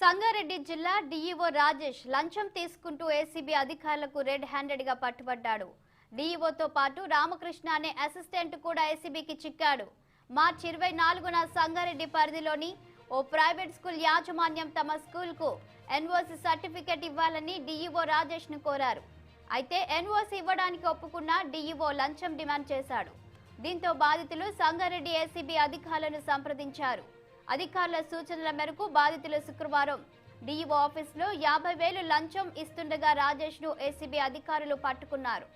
సంగారెడ్డి జిల్లా డీఈఓ రాజేష్ లంచం తీసుకుంటూ ఏసీబీ అధికారులకు రెడ్ హ్యాండెడ్ గా పట్టుబడ్డాడు. డీఈఓతో పాటు రామకృష్ణ అనే అసిస్టెంట్ కూడా ఏసీబీకి చిక్కాడు. మార్చి 24న సంగారెడ్డి పరిధిలోని ఓ ప్రైవేట్ స్కూల్ యాజమాన్యం తమ స్కూల్కు ఎన్ఓసీ సర్టిఫికెట్ ఇవ్వాలని డీఈఓ రాజేష్ ను కోరారు. అయితే ఎన్ఓసీ ఇవ్వడానికి ఒప్పుకున్న డీఈఓ లంచం డిమాండ్ చేశాడు. దీంతో బాధితులు సంగారెడ్డి ఏసీబీ అధికారులను సంప్రదించారు. అధికారుల సూచనల మేరకు బాధితులు శుక్రవారం డీఈఓ ఆఫీసులో 50,000 లంచం ఇస్తుండగా రాజేష్ ను ఏసీబీ అధికారులు పట్టుకున్నారు.